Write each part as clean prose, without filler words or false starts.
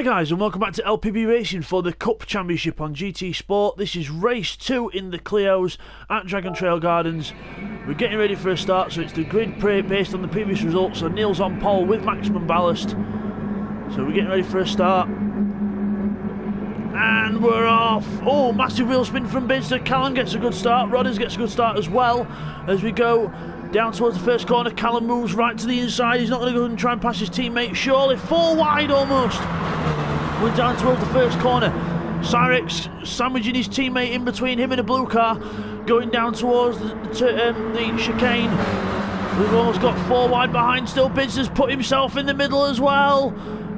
Hi guys, and welcome back to LPB Racing for the Cup Championship on GT Sport. This is race 2 in the Clios at Dragon Trail Gardens. We're getting ready for a start, so it's the grid based on the previous results. So Neil's on pole with maximum ballast. So we're getting ready for a start. And we're off. Oh, massive wheel spin from Bidzster. Callum gets a good start. Rodders gets a good start as well. As we go down towards the first corner, Callum moves right to the inside. He's not going to go and try and pass his teammate. Surely, 4 wide almost. We're down towards the first corner. Cyrex sandwiching his teammate in between him and a blue car. Going down towards the chicane. We've almost got 4 wide behind still. Bidzster's put himself in the middle as well.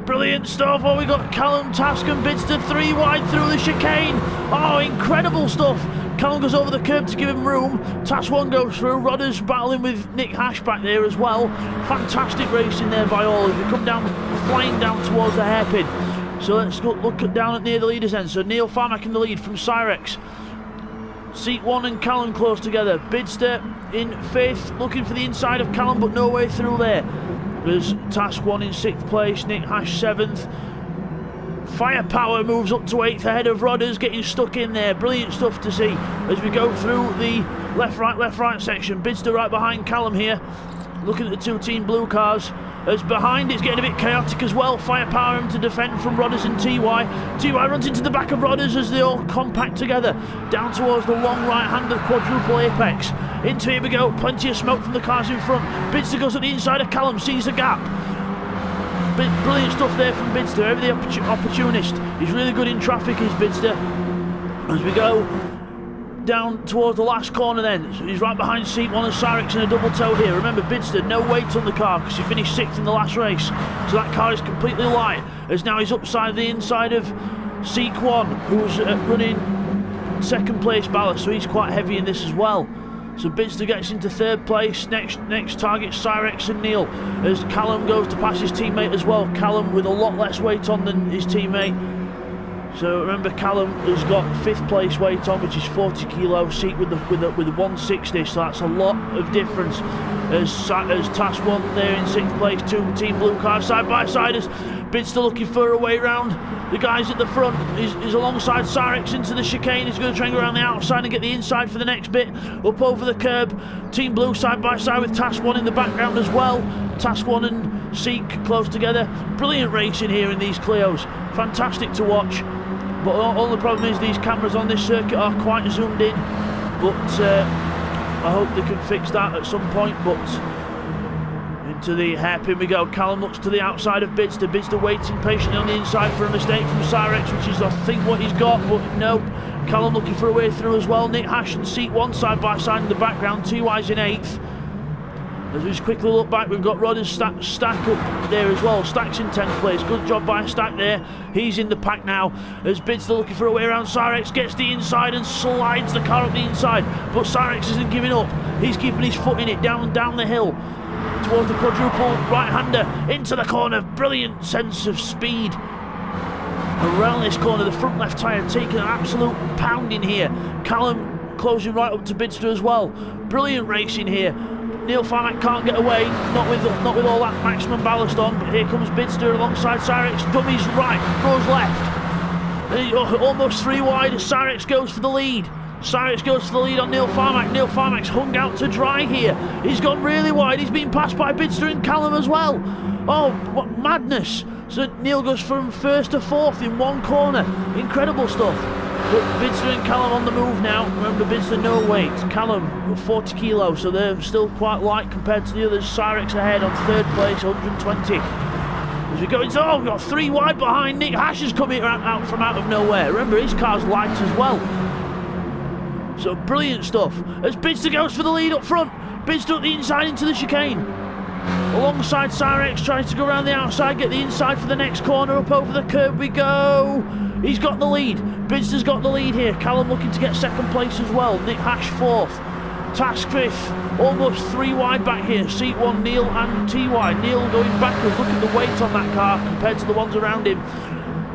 Brilliant stuff. Oh, we got Callum, Task and Bidzster 3 wide through the chicane. Oh, incredible stuff. Callum goes over the curb to give him room. Task 1 goes through. Rodders battling with Nick Hash back there as well. Fantastic racing there by all as we come down, flying down towards the hairpin. So let's look down at near the leaders end. So Neil Farmack in the lead from Cyrex. Seat 1 and Callum close together. Bidzster in 5th, looking for the inside of Callum, but no way through there. There's Task 1 in 6th place, Nick Hash 7th. Firepower moves up to 8th ahead of Rodders, getting stuck in there. Brilliant stuff to see as we go through the left, right section. Bidzster right behind Callum here, looking at the 2 team blue cars. As behind it's getting a bit chaotic as well. Firepower him to defend from Rodders and TY. TY runs into the back of Rodders as they all compact together. Down towards the long right hand of quadruple apex. Into here we go. Plenty of smoke from the cars in front. Bidzster goes at the inside of Callum, sees the gap. Brilliant stuff there from Bidzster. Ever the opportunist. He's really good in traffic, is Bidzster. As we go down towards the last corner then. So he's right behind seat 1 of Cyrex in a double toe here. Remember, Bidzster, no weight on the car because he finished 6th in the last race. So that car is completely light. As now he's upside the inside of seat 1, who's running 2nd place ballast. So he's quite heavy in this as well. So Bidzster gets into 3rd place. Next target Cyrex and Neil. As Callum goes to pass his teammate as well. Callum with a lot less weight on than his teammate. So remember, Callum has got 5th place weight on, which is 40 kilo seat with the 160. So that's a lot of difference. As Task 1 there in 6th place, 2 team blue cars side by side. As Bidzster looking for a way round. The guys at the front is alongside Cyrex into the chicane. He's going to try and go around the outside and get the inside for the next bit. Up over the curb. Team Blue side by side with Task 1 in the background as well. Task 1 and Seek close together. Brilliant racing here in these Clios. Fantastic to watch. But all the problem is these cameras on this circuit are quite zoomed in. But I hope they can fix that at some point. But into the hairpin we go. Callum looks to the outside of Bidzster. Bidzster waiting patiently on the inside for a mistake from Cyrex, which is I think what he's got, but no. Callum looking for a way through as well. Nick Hash and seat 1 side by side in the background. TY's in 8th. As we just quickly look back, we've got Rodders Stack up there as well. Stack's in 10th place. Good job by Stack there. He's in the pack now. As Bidzster looking for a way around Cyrex, gets the inside and slides the car up the inside. But Cyrex isn't giving up. He's keeping his foot in it down the hill towards the quadruple right-hander into the corner. Brilliant sense of speed around this corner. The front left tyre taking an absolute pounding here. Callum closing right up to Bidzster as well. Brilliant racing here. Neil Farmack can't get away, not with all that maximum ballast on, but here comes Bidzster alongside Cyrex. Dummies right, throws left. Almost 3 wide as Cyrex goes for the lead. Cyrex goes for the lead on Neil Farmack. Neil Farmack's hung out to dry here. He's gone really wide. He's been passed by Bidzster and Callum as well. Oh, what madness. So Neil goes from 1st to 4th in 1 corner. Incredible stuff. But Bidzster and Callum on the move now. Remember, Bidzster no weight. Callum 40 kilos, so they're still quite light compared to the others. Cyrex ahead on 3rd place, 120. As we go into, we've got 3 wide behind. Nick Hash is coming out from out of nowhere. Remember, his car's light as well. So brilliant stuff. As Bidzster goes for the lead up front. Bidzster at the inside into the chicane. Alongside Cyrex, tries to go around the outside, get the inside for the next corner. Up over the curb we go. He's got the lead. Bidzster's got the lead here. Callum looking to get 2nd place as well. Nick Hash 4th. Task 5th. Almost 3 wide back here. Seat 1, Neil and TY. Neil going backwards. Look at the weight on that car compared to the ones around him.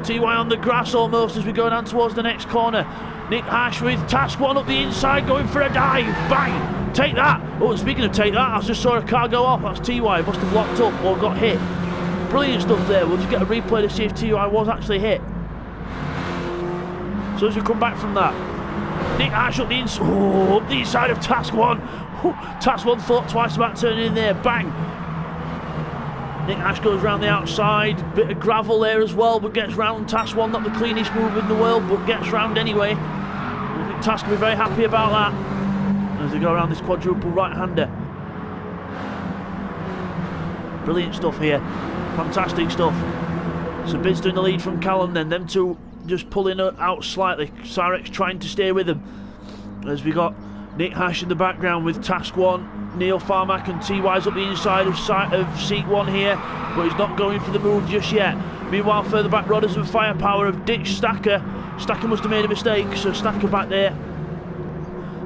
TY on the grass almost as we go down towards the next corner. Nick Hash with Task 1 up the inside, going for a dive. Bang! Take that! Oh, speaking of take that, I just saw a car go off. That's TY. Must have locked up or got hit. Brilliant stuff there. We'll just get a replay to see if TUI was actually hit. So as we come back from that, Nick Hash up the inside of Task 1. Task 1 thought twice about turning in there. Bang! Nick Hash goes round the outside. Bit of gravel there as well, but gets round Task 1. Not the cleanest move in the world, but gets round anyway. I think Task will be very happy about that as they go around this quadruple right-hander. Brilliant stuff here. Fantastic stuff. So Bidzster in the lead from Callum then. Them two just pulling out slightly. Cyrex trying to stay with them. As we got Nick Hash in the background with Task 1. Neil Farmack and TY's up the inside of Seat 1 here. But he's not going for the move just yet. Meanwhile, further back, Rodders and Firepower have ditched Stacker. Stacker must have made a mistake, so Stacker back there.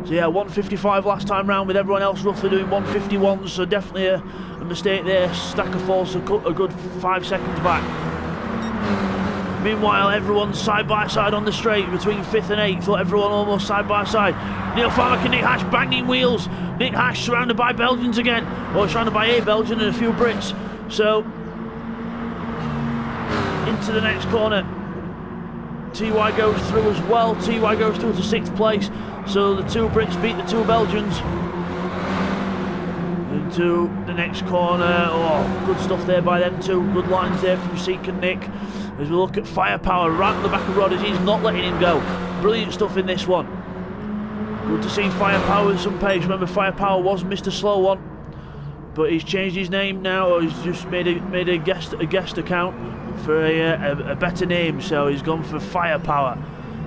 So yeah, 155 last time round with everyone else roughly doing 151, so definitely a mistake there. Stacker falls a good 5 seconds back. Meanwhile, everyone's side by side on the straight between 5th and 8th, everyone almost side by side. Neil Farmack and Nick Hash banging wheels. Nick Hash surrounded by Belgians again, or surrounded by a Belgian and a few Brits. So, into the next corner. TY goes through as well. TY goes through to 6th place. So the two Brits beat the two Belgians. Into the next corner. Oh, good stuff there by them two. Good lines there from Seek and Nick. As we look at Firepower right on the back of Rodders, he's not letting him go. Brilliant stuff in this one. Good to see Firepower with some pace. Remember, Firepower was Mr. Slow One, but he's changed his name now, or he's just made a guest account for a better name. So he's gone for Firepower.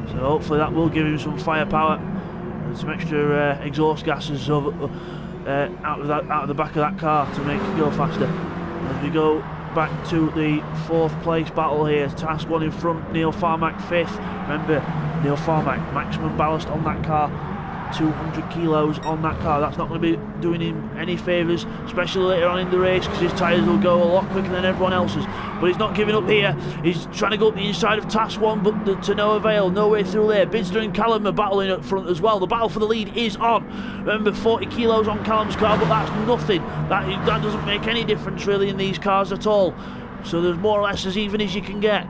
So hopefully that will give him some firepower and some extra exhaust gases out of the back of that car to make it go faster. As we go back to the 4th place battle here, Task 1 in front, Neil Farmack 5th. Remember, Neil Farmack, maximum ballast on that car, 200 kilos on that car. That's not going to be doing him any favours, especially later on in the race, because his tyres will go a lot quicker than everyone else's. But he's not giving up here. He's trying to go up the inside of Task 1, but to no avail. No way through there. Bidzster and Callum are battling up front as well. The battle for the lead is on. Remember, 40 kilos on Callum's car, but that's nothing. That doesn't make any difference really in these cars at all. So there's more or less as even as you can get.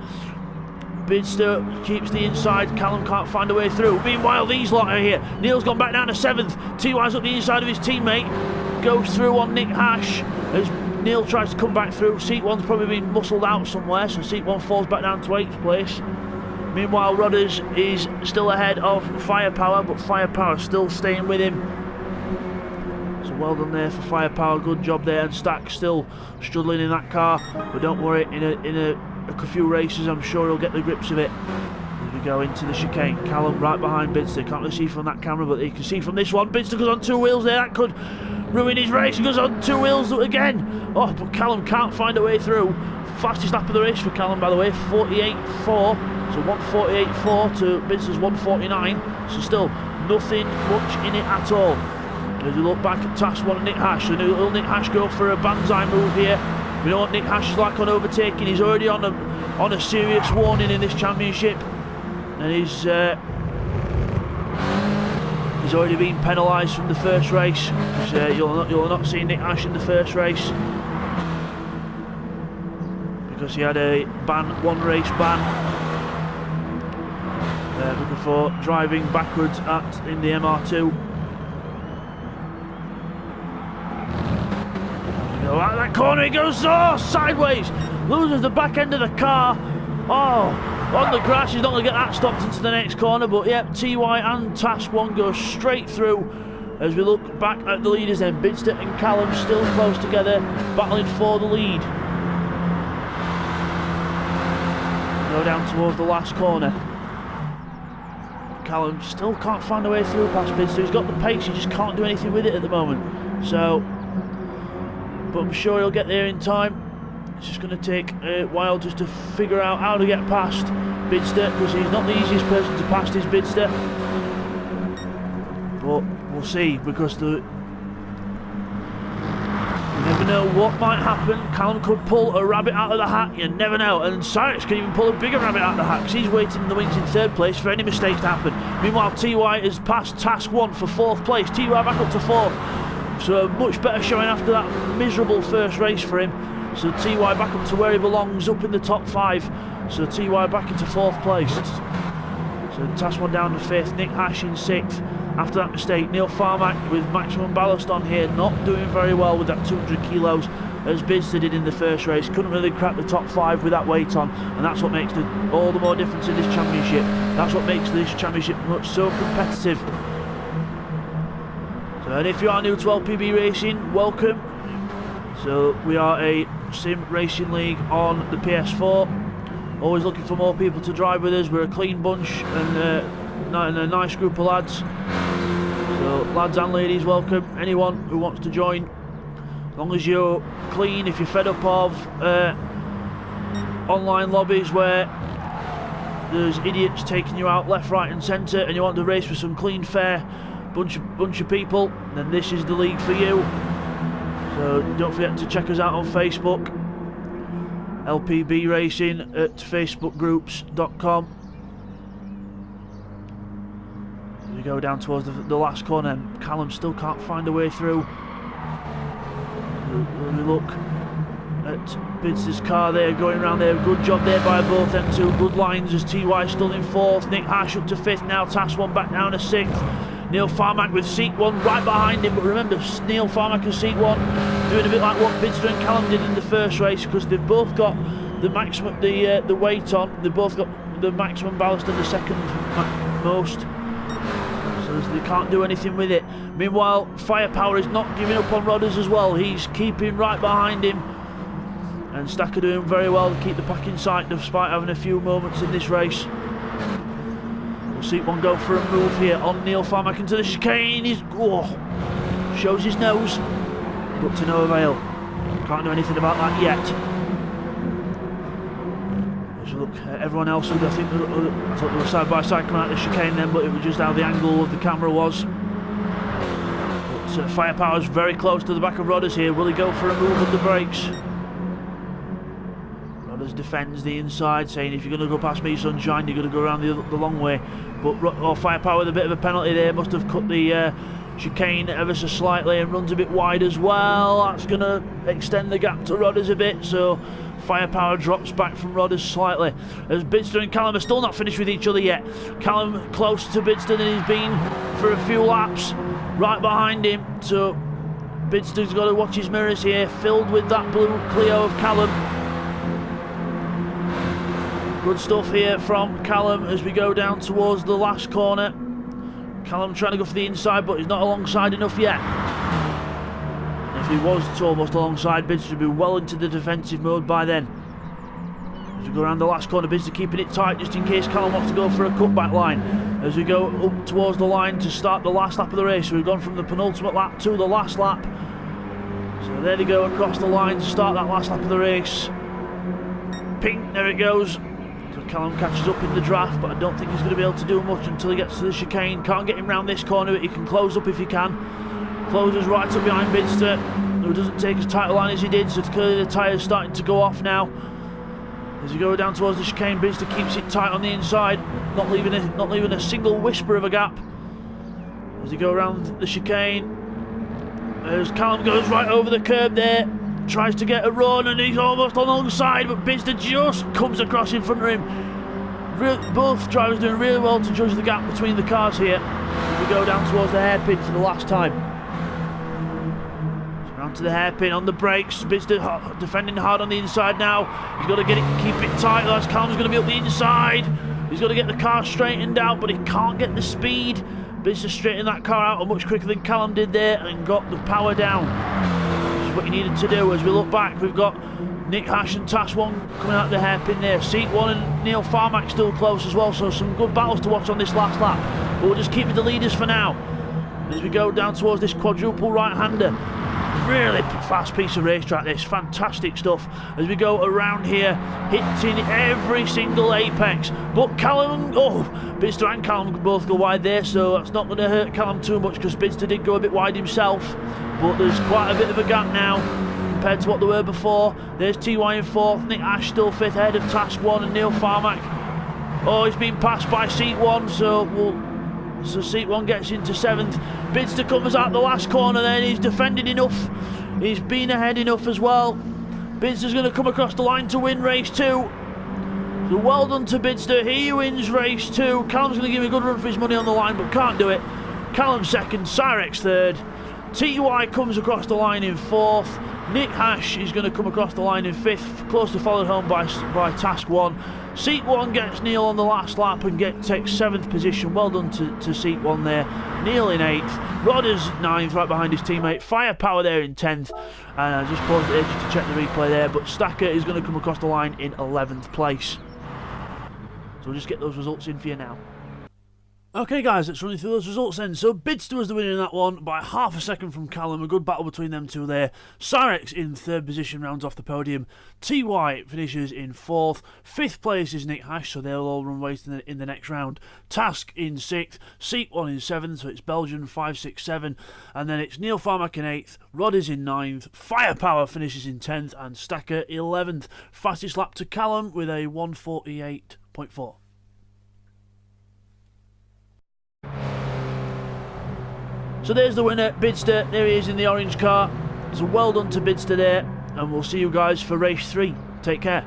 Bidzster keeps the inside. Callum can't find a way through. Meanwhile, these lot are here. Neil's gone back down to 7th. TY's up the inside of his teammate. Goes through on Nick Hash as Neil tries to come back through. Seat 1's probably been muscled out somewhere, so Seat 1 falls back down to 8th place. Meanwhile, Rodders is still ahead of Firepower, but Firepower still staying with him. So well done there for Firepower. Good job there. And Stack still struggling in that car, but don't worry, in a few races I'm sure he'll get the grips of it. As we go into the chicane, Callum right behind Bidzster. Can't really see from that camera, but you can see from this one. Bidzster goes on 2 wheels there. That could ruin his race. He goes on 2 wheels again. Oh, but Callum can't find a way through. Fastest lap of the race for Callum, by the way, 48.4. So 148.4 to Bidzster's 149. So still nothing much in it at all. As we look back at Task 1 and Nick Hash, and will Nick Hash go for a banzai move here? We know what Nick Hash is like on overtaking. He's already on a serious warning in this championship, and he's already been penalised from the first race. You'll not see Nick Hash in the first race because he had a one race ban for driving backwards in the MR2. Out that corner he goes, sideways, loses the back end of the car. On the grass. He's not going to get that stopped into the next corner, but yeah, TY and Task 1 go straight through. As we look back at the leaders then, Bidzster and Callum still close together, battling for the lead. Go down towards the last corner. Callum still can't find a way through past Bidzster. He's got the pace, he just can't do anything with it at the moment. So, but I'm sure he'll get there in time. It's just going to take a while just to figure out how to get past Bidzster, because he's not the easiest person to pass, is Bidzster. But we'll see, because you never know what might happen. Callum could pull a rabbit out of the hat, you never know. And Cyrex can even pull a bigger rabbit out of the hat, because he's waiting in the wings in 3rd place for any mistakes to happen. Meanwhile, TY has passed Task 1 for 4th place. TY back up to 4th. So a much better showing after that miserable first race for him. So TY back up to where he belongs, up in the top 5. So TY back into 4th place. So Task 1 down to 5th, Nick Hash in 6th. After that mistake, Neil Farmack with maximum ballast on here, not doing very well with that 200 kilos as Bidzster did in the first race. Couldn't really crack the top 5 with that weight on, and that's what makes all the more difference in this championship. That's what makes this championship so competitive. So, and if you are new to LPB Racing, welcome. So we are a sim racing league on the PS4. Always looking for more people to drive with us. We're a clean bunch and a nice group of lads. So lads and ladies, welcome. Anyone who wants to join, as long as you're clean. If you're fed up of online lobbies where there's idiots taking you out left, right and centre, and you want to race with some clean, fair bunch of people, then this is the league for you. So don't forget to check us out on Facebook, LPB Racing at facebookgroups.com. We go down towards the last corner. Callum still can't find a way through. We look at Bidzster's car there, going around there. Good job there by both them two. Good lines as TY still in 4th. Nick Hash up to 5th now. Task 1 back down to 6th. Neil Farmack with seat 1 right behind him. But remember, Neil Farmack and seat 1 doing a bit like what Bidzster and Callum did in the first race, because they've both got the maximum, the weight on. They've both got the maximum ballast and the second most. So they can't do anything with it. Meanwhile, Firepower is not giving up on Rodders as well. He's keeping right behind him. And Stacker doing very well to keep the pack in sight despite having a few moments in this race. We'll see one go for a move here on Neil Farmack into the chicane. He's shows his nose, but to no avail. Can't do anything about that yet. As you look at everyone else, I thought they were side by side coming out of the chicane then, but it was just how the angle of the camera was. But Firepower's very close to the back of Rodders here. Will he go for a move with the brakes? Defends the inside, saying if you're going to go past me, Sunshine, you're going to go around the long way. But Firepower with a bit of a penalty there, must have cut the chicane ever so slightly and runs a bit wide as well. That's going to extend the gap to Rodders a bit, so Firepower drops back from Rodders slightly. As Bidzster and Callum are still not finished with each other yet. Callum closer to Bidzster than he's been for a few laps, right behind him, so Bidzster's got to watch his mirrors here, filled with that blue Clio of Callum. Good stuff here from Callum as we go down towards the last corner. Callum trying to go for the inside, but he's not alongside enough yet. If he was almost alongside, Bidzster would be well into the defensive mode by then. As we go around the last corner, Bidzster keeping it tight just in case Callum wants to go for a cutback line. As we go up towards the line to start the last lap of the race. So we've gone from the penultimate lap to the last lap. So there they go across the line to start that last lap of the race. Ping, there it goes. Callum catches up in the draft, but I don't think he's going to be able to do much until he gets to the chicane. Can't get him round this corner, but he can close up if he can. Closes right up behind Bidzster, who doesn't take as tight a line as he did, so clearly the tyre's starting to go off now. As you go down towards the chicane, Bidzster keeps it tight on the inside, not leaving a single whisper of a gap. As you go around the chicane, as Callum goes right over the curb there, tries to get a run and he's almost alongside, but Bidzster just comes across in front of him. Both drivers doing really well to judge the gap between the cars here. We go down towards the hairpin for the last time. So round to the hairpin on the brakes. Bidzster defending hard on the inside now. He's got to keep it tight. That's Callum's going to be up the inside. He's got to get the car straightened out, but he can't get the speed. Bidzster straightened that car out much quicker than Callum did there and got the power down. What he needed to do. As we look back, we've got Nick Hash and Task 1 coming out the hairpin there. Seat 1 and Neil Farmack still close as well, so some good battles to watch on this last lap. But we'll just keep with the leaders for now. As we go down towards this quadruple right-hander. Really fast piece of racetrack, this. Fantastic stuff. As we go around here, hitting every single apex. But Callum, Bidzster and Callum both go wide there, so that's not going to hurt Callum too much because Bidzster did go a bit wide himself. But there's quite a bit of a gap now compared to what there were before. There's TY in 4th, Nick Ash still 5th ahead of Task 1 and Neil Farmack. He's been passed by Seat 1, so Seat 1 gets into 7th. Bidzster comes out the last corner then, he's defended enough. He's been ahead enough as well. Bidzster's going to come across the line to win race 2. So well done to Bidzster. He wins race 2. Callum's going to give him a good run for his money on the line, but can't do it. Callum second, Cyrex third. TY comes across the line in 4th. Nick Hash is going to come across the line in 5th, closely followed home by Task 1. Seat 1 gets Neil on the last lap and takes 7th position. Well done to Seat 1 there. Neil in 8th. Rodders 9th, right behind his teammate. Firepower there in 10th. And I just paused it just to check the replay there. But Stacker is going to come across the line in 11th place. So we'll just get those results in for you now. Okay guys, let's run you through those results then. So Bidzster was the winner in that one by half a second from Callum. A good battle between them two there. Cyrex in 3rd position, rounds off the podium. TY finishes in 4th. 5th place is Nick Hash, so they'll all run waste in the next round. Task in 6th. Seat 1 in 7th, so it's Belgian 5, 6, 7. And then it's Neil Farmack in 8th. Rod is in 9th. Firepower finishes in 10th. And Stacker 11th. Fastest lap to Callum with a 1:48.4. So there's the winner, Bidzster. There he is in the orange car. So well done to Bidzster there, and we'll see you guys for race 3. Take care.